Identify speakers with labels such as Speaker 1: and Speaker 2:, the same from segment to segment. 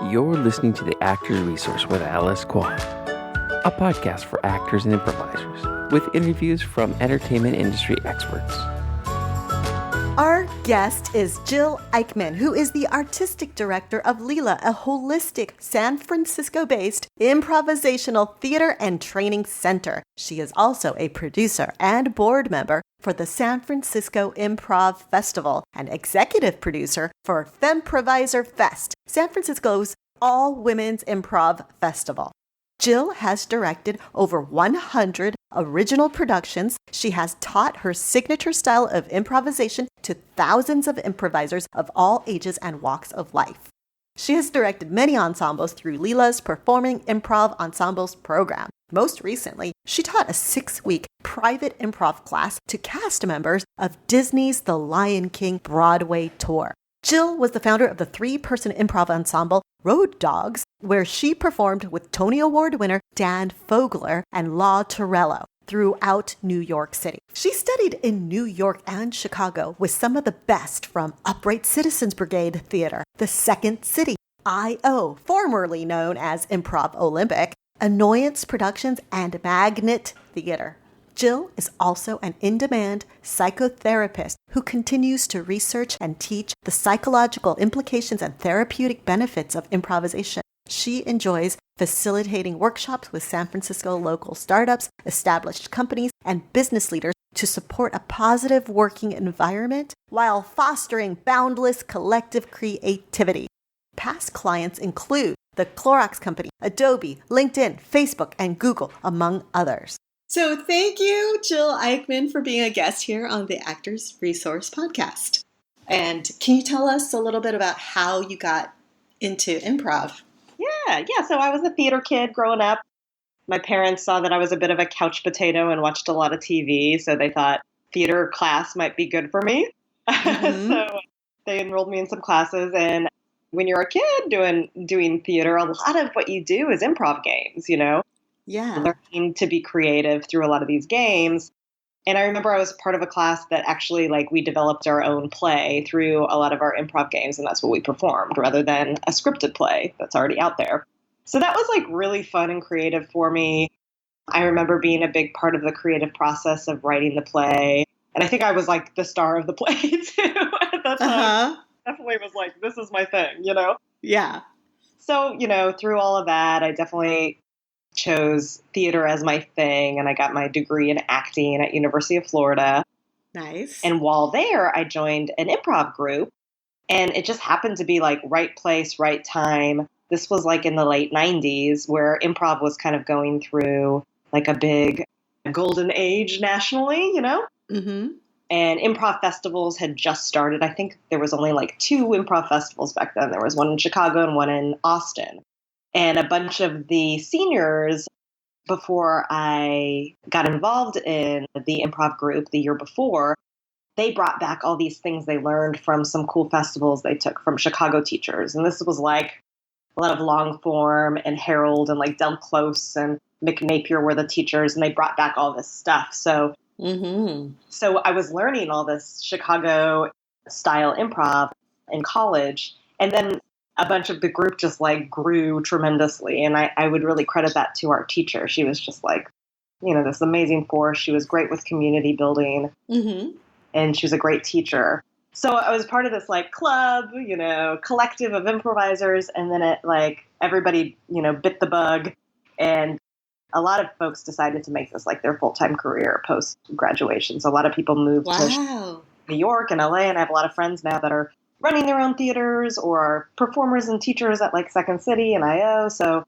Speaker 1: You're listening to the Actors Resource with Alice Kwan, a podcast for actors and improvisers with interviews from entertainment industry experts.
Speaker 2: Our guest is Jill Eickmann, who is the artistic director of Leela, a holistic San Francisco-based improvisational theater and training center. She is also a producer and board member for the San Francisco Improv Festival and executive producer for Femproviser Fest, San Francisco's all-women's improv festival. Jill has directed over 100 original productions. She has taught her signature style of improvisation to thousands of improvisers of all ages and walks of life. She has directed many ensembles through Leela's Performing Improv Ensembles program. Most recently, she taught a 6-week private improv class to cast members of Disney's The Lion King Broadway tour. Jill was the founder of the 3-person improv ensemble Road Dogs, where she performed with Tony Award winner Dan Fogler and La Torello throughout New York City. She studied in New York and Chicago with some of the best from Upright Citizens Brigade Theater, the Second City, I.O., formerly known as Improv Olympic, Annoyance Productions, and Magnet Theater. Jill is also an in-demand psychotherapist who continues to research and teach the psychological implications and therapeutic benefits of improvisation. She enjoys facilitating workshops with San Francisco local startups, established companies, and business leaders to support a positive working environment while fostering boundless collective creativity. Past clients include the Clorox Company, Adobe, LinkedIn, Facebook, and Google, among others. So thank you, Jill Eickmann, for being a guest here on the Actors Resource Podcast. And can you tell us a little bit about how you got into improv?
Speaker 3: Yeah. So I was a theater kid growing up. My parents saw that I was a bit of a couch potato and watched a lot of TV, so they thought theater class might be good for me. Mm-hmm. So they enrolled me in some classes, and when you're a kid doing theater, a lot of what you do is improv games, you know?
Speaker 2: Yeah.
Speaker 3: Learning to be creative through a lot of these games. And I remember I was part of a class that actually, we developed our own play through a lot of our improv games, and that's what we performed rather than a scripted play that's already out there. So that was really fun and creative for me. I remember being a big part of the creative process of writing the play. And I think I was the star of the play too at that time. Definitely was this is my thing, you know?
Speaker 2: Yeah.
Speaker 3: So, through all of that, I definitely chose theater as my thing, and I got my degree in acting at University of Florida.
Speaker 2: Nice.
Speaker 3: And while there, I joined an improv group, and it just happened to be right place, right time. This was in the late 90s, where improv was kind of going through a big golden age nationally, you know?
Speaker 2: Mm-hmm.
Speaker 3: And improv festivals had just started. I think there was only 2 improv festivals back then. There was one in Chicago and one in Austin. And a bunch of the seniors, before I got involved in the improv group the year before, they brought back all these things they learned from some cool festivals they took from Chicago teachers. And this was a lot of long form and Harold and Del Close and Mick Napier were the teachers, and they brought back all this stuff. So, So I was learning all this Chicago style improv in college. And then a bunch of the group just grew tremendously. And I would really credit that to our teacher. She was just this amazing force. She was great with community building. Mm-hmm. And she was a great teacher. So I was part of this club, collective of improvisers. And then it everybody, bit the bug. And a lot of folks decided to make this their full-time career post graduation. So a lot of people moved to New York and LA. And I have a lot of friends now that are running their own theaters or are performers and teachers at Second City and I.O. So,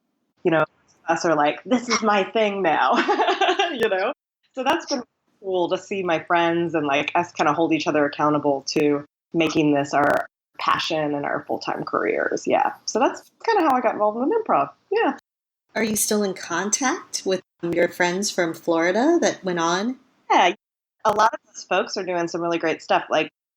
Speaker 3: us are this is my thing now, So that's been cool to see my friends and us kind of hold each other accountable to making this our passion and our full-time careers. Yeah. So that's kind of how I got involved in improv. Yeah.
Speaker 2: Are you still in contact with your friends from Florida that went on?
Speaker 3: Yeah. A lot of those folks are doing some really great stuff.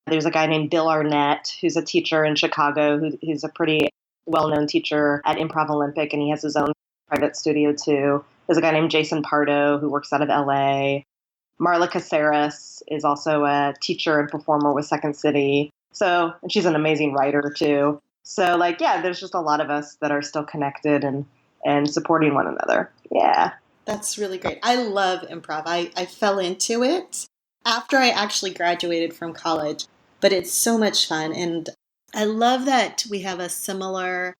Speaker 3: There's a guy named Bill Arnett, who's a teacher in Chicago, who's a pretty well-known teacher at Improv Olympic, and he has his own private studio too. There's a guy named Jason Pardo, who works out of LA. Marla Caceres is also a teacher and performer with Second City. So, and she's an amazing writer too. So like, yeah, there's just a lot of us that are still connected and supporting one another. Yeah.
Speaker 2: That's really great. I love improv. I fell into it after I actually graduated from college, but it's so much fun. And I love that we have a similar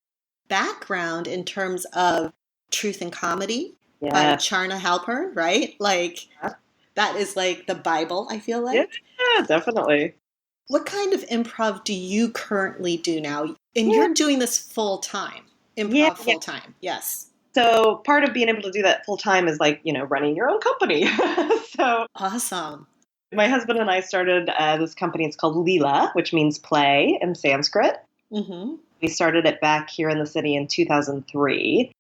Speaker 2: background in terms of Truth and Comedy by
Speaker 3: Yeah.
Speaker 2: Charna Halpern, right? Like, that is like the Bible, I feel like.
Speaker 3: Yeah, definitely.
Speaker 2: What kind of improv do you currently do now? And
Speaker 3: Yeah.
Speaker 2: you're doing this full time, improv
Speaker 3: Yeah.
Speaker 2: full time. Yes.
Speaker 3: So part of being able to do that full time is like, running your own company. So
Speaker 2: Awesome.
Speaker 3: my husband and I started this company. It's called Leela, which means play in Sanskrit.
Speaker 2: Mm-hmm.
Speaker 3: We started it back here in the city in 2003.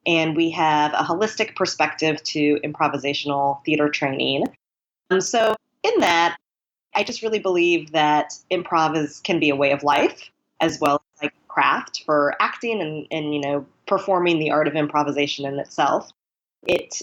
Speaker 3: And we have a holistic perspective to improvisational theater training. So in that, I just really believe that improv can be a way of life as well as like craft for acting and performing the art of improvisation in itself. It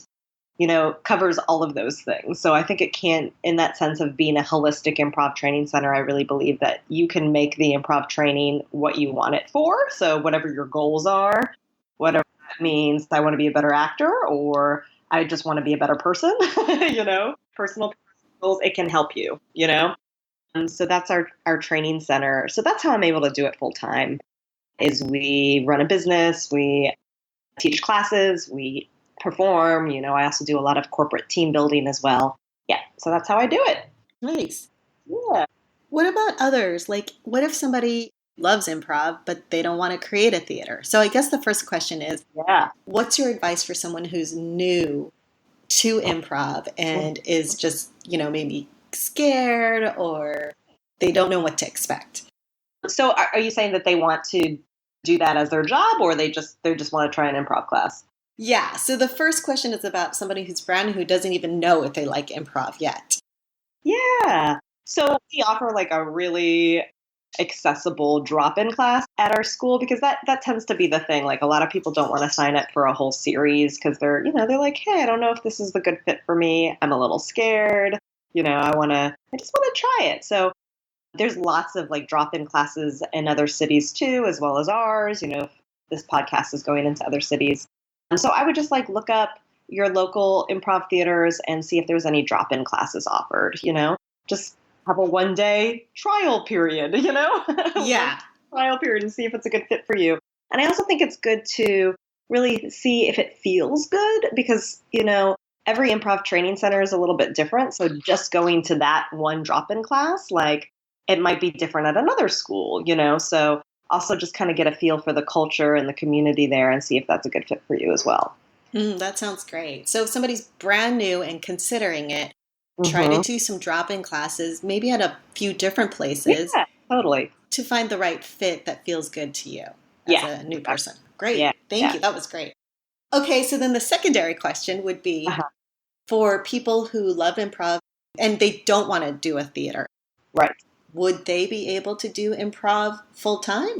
Speaker 3: covers all of those things. So I think it can, in that sense of being a holistic improv training center, I really believe that you can make the improv training what you want it for. So whatever your goals are, whatever that means, I want to be a better actor or I just want to be a better person, personal goals, it can help you. So that's our training center. So that's how I'm able to do it full time is we run a business, we teach classes, we perform, I also do a lot of corporate team building as well. Yeah. So that's how I do it.
Speaker 2: Nice.
Speaker 3: Yeah.
Speaker 2: What about others? Like, what if somebody loves improv, but they don't want to create a theater? So I guess the first question is,
Speaker 3: Yeah.
Speaker 2: what's your advice for someone who's new to improv and is just, maybe scared or they don't know what to expect?
Speaker 3: So are you saying that they want to do that as their job or they just want to try an improv class?
Speaker 2: Yeah. So the first question is about somebody who's brand new who doesn't even know if they like improv yet.
Speaker 3: Yeah. So we offer like a really accessible drop-in class at our school because that tends to be the thing. Like a lot of people don't want to sign up for a whole series because they're like, hey, I don't know if this is the good fit for me. I'm a little scared. I just want to try it. So there's lots of like drop-in classes in other cities too, as well as ours. This podcast is going into other cities. So I would just like look up your local improv theaters and see if there's any drop-in classes offered, just have a 1-day trial period,
Speaker 2: Yeah.
Speaker 3: Trial period and see if it's a good fit for you. And I also think it's good to really see if it feels good because, every improv training center is a little bit different. So just going to that one drop-in class, like it might be different at another school, so also just kind of get a feel for the culture and the community there and see if that's a good fit for you as well.
Speaker 2: That sounds great. So if somebody's brand new and considering it, try to do some drop-in classes, maybe at a few different places.
Speaker 3: Yeah, totally.
Speaker 2: To find the right fit that feels good to you as a new person. Great.
Speaker 3: Yeah,
Speaker 2: Thank you. That was great. Okay, so then the secondary question would be for people who love improv and they don't want to do a theater.
Speaker 3: Right.
Speaker 2: Would they be able to do improv full time?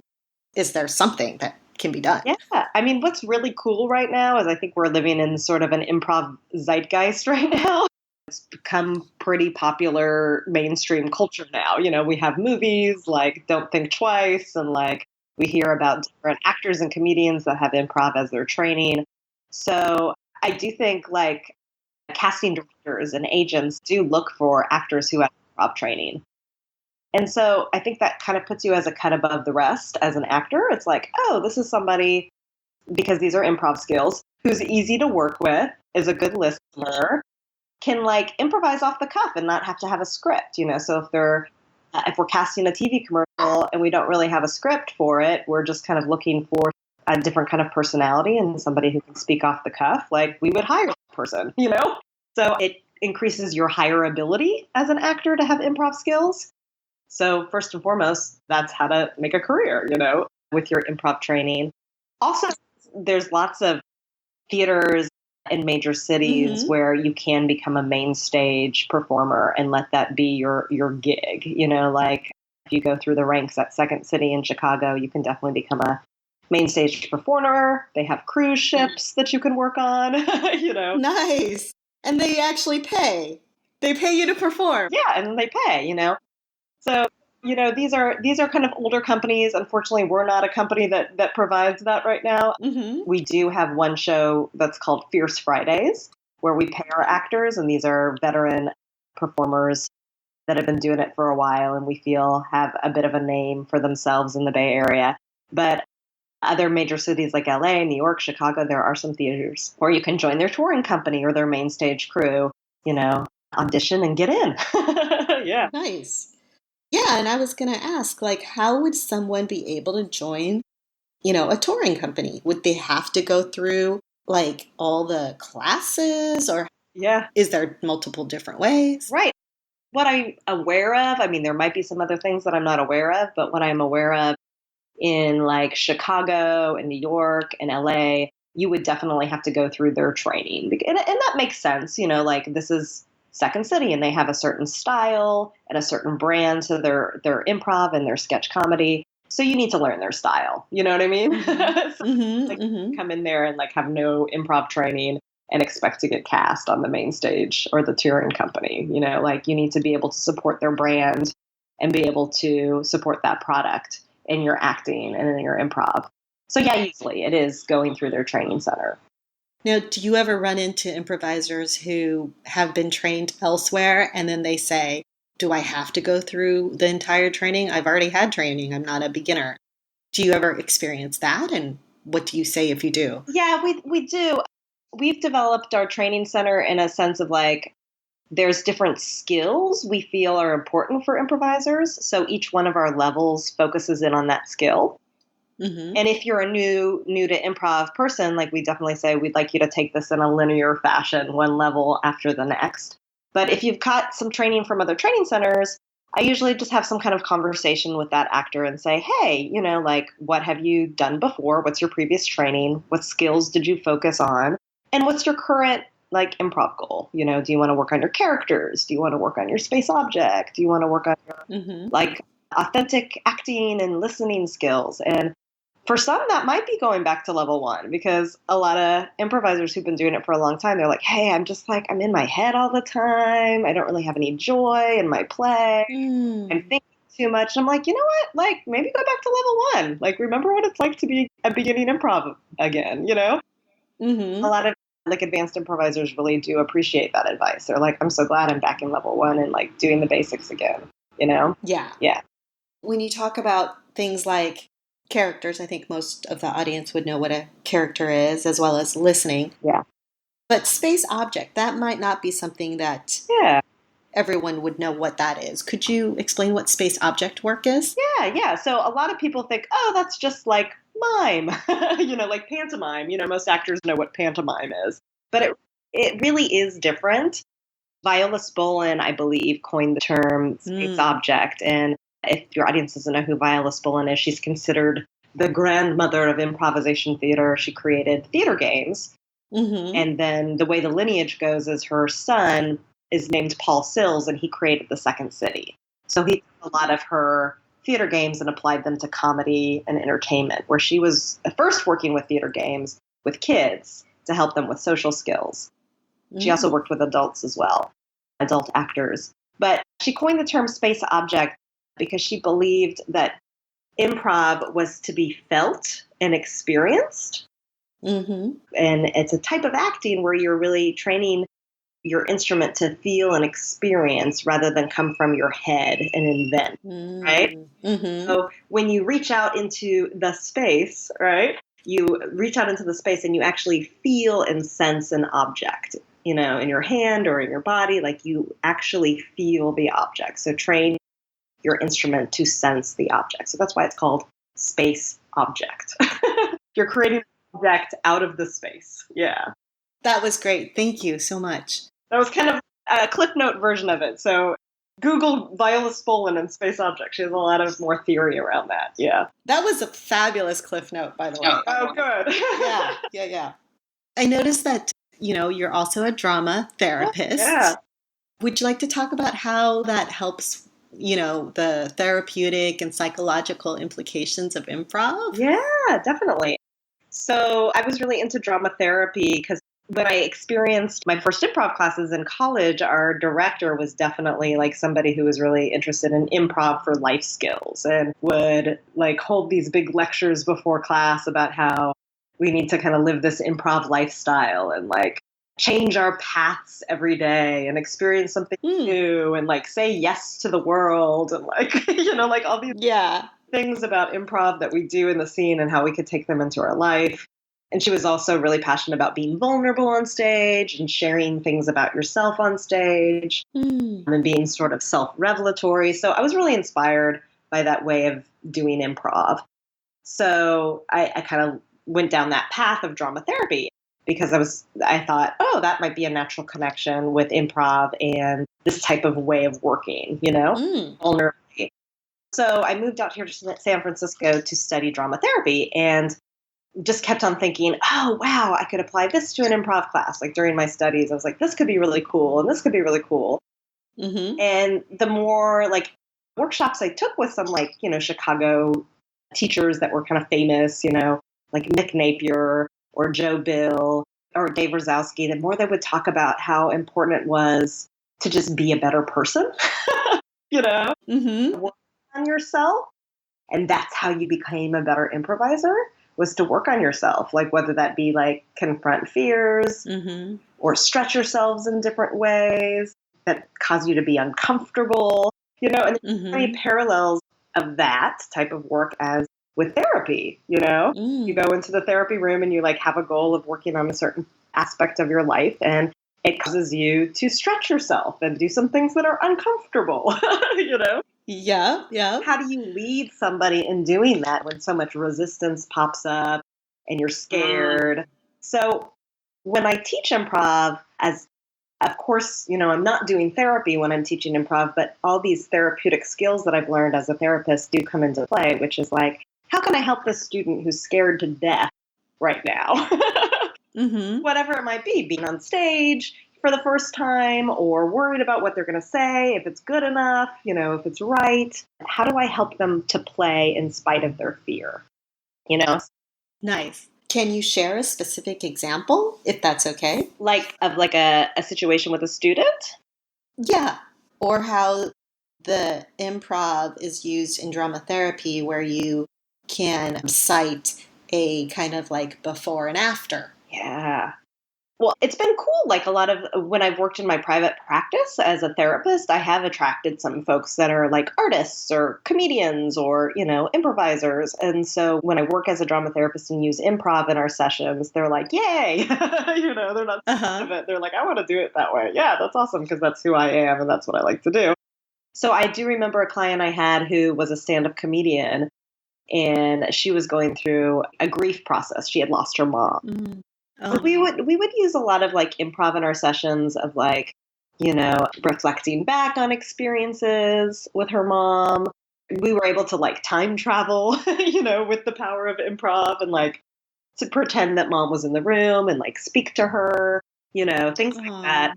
Speaker 2: Is there something that can be done?
Speaker 3: Yeah. I mean, what's really cool right now is I think we're living in sort of an improv zeitgeist right now. It's become pretty popular mainstream culture now. We have movies like Don't Think Twice and like we hear about different actors and comedians that have improv as their training. So I do think like casting directors and agents do look for actors who have improv training. And so I think that kind of puts you as a cut above the rest as an actor. It's like, oh, this is somebody, because these are improv skills, who's easy to work with, is a good listener, can like improvise off the cuff and not have to have a script, So if we're casting a TV commercial and we don't really have a script for it, we're just kind of looking for a different kind of personality and somebody who can speak off the cuff, like we would hire that person, So it increases your hireability as an actor to have improv skills. So first and foremost, that's how to make a career, with your improv training. Also, there's lots of theaters in major cities where you can become a main stage performer and let that be your gig. Like if you go through the ranks at Second City in Chicago, you can definitely become a main stage performer. They have cruise ships that you can work on,
Speaker 2: Nice. And they actually pay. They pay you to perform.
Speaker 3: Yeah, and they pay, So these are kind of older companies. Unfortunately, we're not a company that provides that right now.
Speaker 2: Mm-hmm.
Speaker 3: We do have one show that's called Fierce Fridays, where we pay our actors, and these are veteran performers that have been doing it for a while and we feel have a bit of a name for themselves in the Bay Area. But other major cities like LA, New York, Chicago, there are some theaters where you can join their touring company or their main stage crew, audition and get in. Yeah.
Speaker 2: Nice. Yeah, and I was going to ask, like, how would someone be able to join, a touring company? Would they have to go through, like, all the classes, or
Speaker 3: Yeah.
Speaker 2: is there multiple different ways?
Speaker 3: Right. What I'm aware of, I mean, there might be some other things that I'm not aware of, but what I'm aware of in like Chicago and New York and LA, you would definitely have to go through their training. And that makes sense. Like this is Second City and they have a certain style and a certain brand to their improv and their sketch comedy. So you need to learn their style. You know what I mean? So, come in there and like have no improv training and expect to get cast on the main stage or the touring company. Like you need to be able to support their brand and be able to support that product in your acting and in your improv. So yeah, usually it is going through their training center.
Speaker 2: Now, do you ever run into improvisers who have been trained elsewhere and then they say, do I have to go through the entire training? I've already had training. I'm not a beginner. Do you ever experience that? And what do you say if you do?
Speaker 3: Yeah, we do. We've developed our training center in a sense of like, there's different skills we feel are important for improvisers. So each one of our levels focuses in on that skill.
Speaker 2: Mm-hmm.
Speaker 3: And if you're a new to improv person, like we definitely say, we'd like you to take this in a linear fashion, one level after the next. But if you've got some training from other training centers, I usually just have some kind of conversation with that actor and say, hey, like, what have you done before? What's your previous training? What skills did you focus on? And what's your current like improv goal? Do you want to work on your characters? Do you want to work on your space object? Do you want to work on your like authentic acting and listening skills? And for some, that might be going back to level one because a lot of improvisers who've been doing it for a long time, they're like, hey, I'm just like, I'm in my head all the time. I don't really have any joy in my play. I'm thinking too much. I'm like, you know what? Like, maybe go back to level one. Like, remember what it's like to be a beginning improv again, A lot of like advanced improvisers really do appreciate that advice. They're like, I'm so glad I'm back in level one and like doing the basics again,
Speaker 2: Yeah.
Speaker 3: Yeah.
Speaker 2: When you talk about things like characters, I think most of the audience would know what a character is, as well as listening.
Speaker 3: Yeah.
Speaker 2: But space object, that might not be something that everyone would know what that is. Could you explain what space object work is?
Speaker 3: Yeah. So a lot of people think, oh, that's just like mime, like pantomime. Most actors know what pantomime is, but it really is different. Viola Spolin, I believe, coined the term space object. And if your audience doesn't know who Viola Spolin is, she's considered the grandmother of improvisation theater. She created theater games. And then the way the lineage goes is her son is named Paul Sills, and he created the Second City. So he took a lot of her theater games and applied them to comedy and entertainment, where she was first working with theater games with kids to help them with social skills. She also worked with adults as well, adult actors. But she coined the term space object because she believed that improv was to be felt and experienced. And it's a type of acting where you're really training your instrument to feel and experience rather than come from your head and invent, right? So when you reach out into the space, right, you reach out into the space and you actually feel and sense an object, in your hand or in your body, like you actually feel the object. So train your instrument to sense the object. So that's why it's called space object. You're creating an object out of the space. Yeah.
Speaker 2: That was great. Thank you so much.
Speaker 3: That was kind of a Cliff Note version of it. So Google Viola Spolin and space object. She has a lot of more theory around that. Yeah.
Speaker 2: That was a fabulous Cliff Note, by the way.
Speaker 3: Oh, good.
Speaker 2: Yeah. I noticed that, you're also a drama therapist.
Speaker 3: Yeah.
Speaker 2: Would you like to talk about how that helps, the therapeutic and psychological implications of improv?
Speaker 3: Yeah, definitely. So I was really into drama therapy because when I experienced my first improv classes in college, our director was definitely like somebody who was really interested in improv for life skills and would like hold these big lectures before class about how we need to kind of live this improv lifestyle and like change our paths every day and experience something new and like say yes to the world and like, like all these things about improv that we do in the scene and how we could take them into our life. And she was also really passionate about being vulnerable on stage and sharing things about yourself on stage and being sort of self-revelatory. So I was really inspired by that way of doing improv. So I kind of went down that path of drama therapy because I thought, oh, that might be a natural connection with improv and this type of way of working, vulnerably. So I moved out here to San Francisco to study drama therapy and just kept on thinking, oh, wow, I could apply this to an improv class. Like during my studies, I was like, this could be really cool. And this could be really cool. Mm-hmm. And the more like workshops I took with some like, Chicago teachers that were kind of famous, like Nick Napier or Joe Bill or Dave Rosowski, the more they would talk about how important it was to just be a better person, work on yourself. And that's how you became a better improviser, was to work on yourself, like whether that be like confront fears or stretch yourselves in different ways that cause you to be uncomfortable, and there's many parallels of that type of work as with therapy, you go into the therapy room and you like have a goal of working on a certain aspect of your life and it causes you to stretch yourself and do some things that are uncomfortable,
Speaker 2: Yeah, yeah.
Speaker 3: How do you lead somebody in doing that when so much resistance pops up and you're scared? So when I teach improv, as of course, I'm not doing therapy when I'm teaching improv, but all these therapeutic skills that I've learned as a therapist do come into play, which is like, how can I help this student who's scared to death right now? Whatever it might be, being on stage for the first time or worried about what they're going to say, if it's good enough, if it's right. How do I help them to play in spite of their fear?
Speaker 2: Nice. Can you share a specific example, if that's okay?
Speaker 3: Like of like a situation with a student?
Speaker 2: Yeah. Or how the improv is used in drama therapy where you can cite a kind of like before and after.
Speaker 3: Yeah. Well, it's been cool. Like a lot of when I've worked in my private practice as a therapist, I have attracted some folks that are like artists or comedians or, improvisers. And so when I work as a drama therapist and use improv in our sessions, they're like, yay, they're not scared of it. They're like, I want to do it that way. Yeah, that's awesome because that's who I am and that's what I like to do. So I do remember a client I had who was a stand-up comedian and she was going through a grief process. She had lost her mom. We would use a lot of like improv in our sessions of like, reflecting back on experiences with her mom. We were able to like time travel, with the power of improv and like to pretend that mom was in the room and like speak to her, things like that.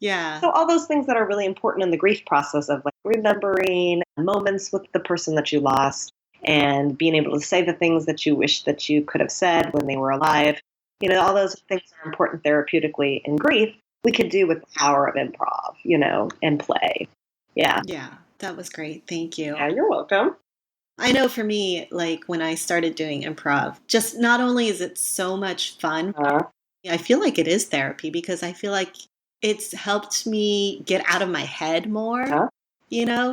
Speaker 2: Yeah.
Speaker 3: So all those things that are really important in the grief process of like remembering moments with the person that you lost and being able to say the things that you wish that you could have said when they were alive. All those things are important therapeutically in grief. We could do with the power of improv, and play. Yeah.
Speaker 2: Yeah, that was great. Thank you.
Speaker 3: Yeah, you're welcome.
Speaker 2: I know for me, like when I started doing improv, just not only is it so much fun, I feel like it is therapy because I feel like it's helped me get out of my head more,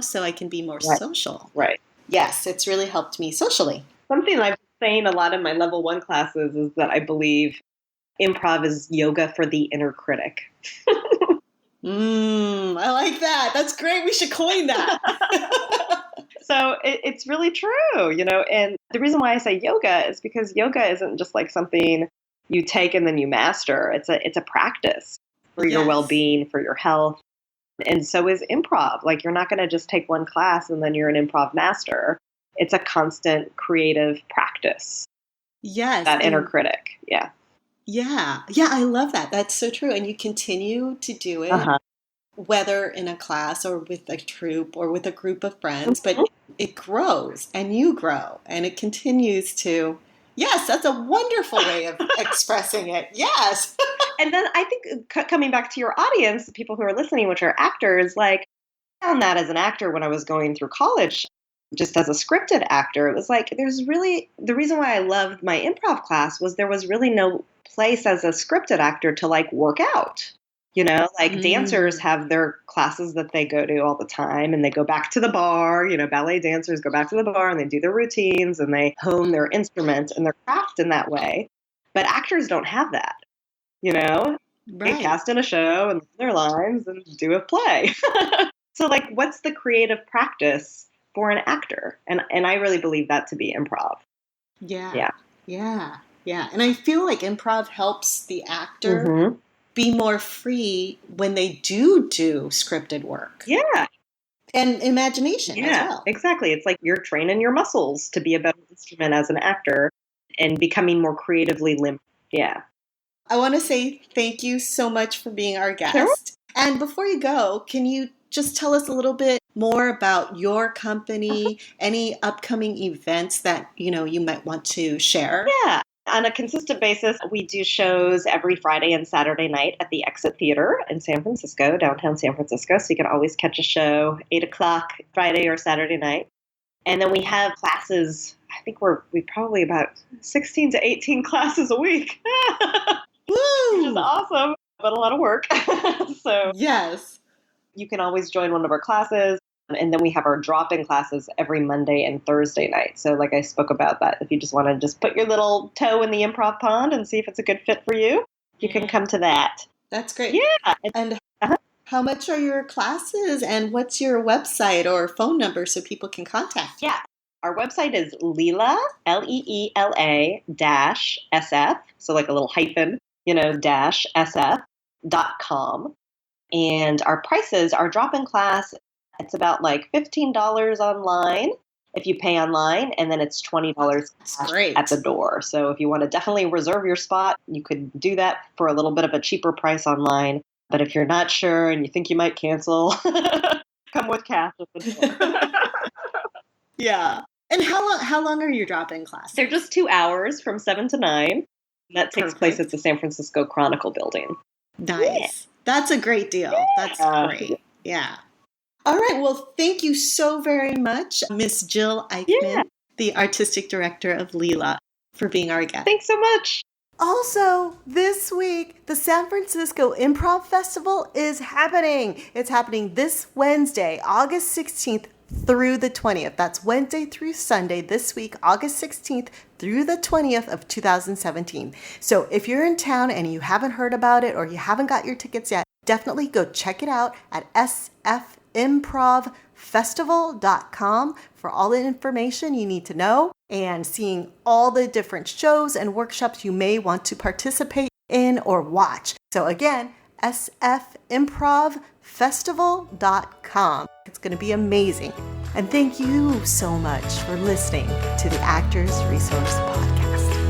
Speaker 2: so I can be more social.
Speaker 3: Right.
Speaker 2: Yes, it's really helped me socially.
Speaker 3: Something I've saying a lot in my level 1 classes is that I believe improv is yoga for the inner critic.
Speaker 2: I like that. That's great. We should coin that.
Speaker 3: So it's really true, and the reason why I say yoga is because yoga isn't just like something you take and then you master. It's a practice for your well-being, for your health. And so is improv. Like you're not going to just take one class and then you're an improv master. It's a constant creative practice.
Speaker 2: Yes.
Speaker 3: That inner critic. Yeah.
Speaker 2: Yeah. Yeah, I love that. That's so true. And you continue to do it, whether in a class or with a troupe or with a group of friends, but it grows and you grow and it continues to Yes, that's a wonderful way of expressing it. Yes.
Speaker 3: And then I think coming back to your audience, the people who are listening, which are actors, like I found that as an actor when I was going through college, just as a scripted actor, it was like there's really the reason why I loved my improv class was there was really no place as a scripted actor to like work out. Like dancers have their classes that they go to all the time and they go back to the bar, ballet dancers go back to the bar and they do their routines and they hone their instrument and their craft in that way. But actors don't have that, They cast in a show and learn their lines and do a play. So like, what's the creative practice for an actor? And I really believe that to be improv.
Speaker 2: Yeah. And I feel like improv helps the actor be more free when they do scripted work.
Speaker 3: Yeah.
Speaker 2: And imagination as well.
Speaker 3: Exactly. It's like you're training your muscles to be a better instrument as an actor and becoming more creatively limp. Yeah.
Speaker 2: I want to say thank you so much for being our guest.
Speaker 3: Sure.
Speaker 2: And before you go, can you just tell us a little bit more about your company, any upcoming events that, you might want to share?
Speaker 3: Yeah. On a consistent basis, we do shows every Friday and Saturday night at the Exit Theater in San Francisco, downtown San Francisco. So you can always catch a show 8 o'clock Friday or Saturday night. And then we have classes. I think we probably about 16 to 18 classes a week.
Speaker 2: Woo!
Speaker 3: Which is awesome, but a lot of work. So
Speaker 2: yes,
Speaker 3: you can always join one of our classes. And then we have our drop-in classes every Monday and Thursday night. So like I spoke about that, if you just want to just put your little toe in the improv pond and see if it's a good fit for you, you can come to that.
Speaker 2: That's great.
Speaker 3: Yeah.
Speaker 2: And how much are your classes and what's your website or phone number so people can contact you?
Speaker 3: Yeah. Our website is Leela, Leela -SF. So like a little hyphen, -SF.com. And our prices, our drop-in class, it's about like $15 online if you pay online, and then it's $20 at the door. So if you want to definitely reserve your spot, you could do that for a little bit of a cheaper price online. But if you're not sure and you think you might cancel, come with cash at the door.
Speaker 2: Yeah. And how long are your drop-in classes?
Speaker 3: They're just 2 hours from 7 to 9. That takes place at the San Francisco Chronicle building.
Speaker 2: Nice. Yeah. That's a great deal. Yeah. That's great. Yeah. All right. Well, thank you so very much, Miss Jill Eickmann, the Artistic Director of Leela, for being our guest.
Speaker 3: Thanks so much.
Speaker 2: Also, this week, the San Francisco Improv Festival is happening. It's happening this Wednesday, August 16th through the 20th. That's Wednesday through Sunday this week, August 16th through the 20th of 2017. So if you're in town and you haven't heard about it or you haven't got your tickets yet, definitely go check it out at sfimprovfestival.com for all the information you need to know and seeing all the different shows and workshops you may want to participate in or watch. So again, sfimprovfestival.com. It's going to be amazing. And thank you so much for listening to the Actors Resource Podcast.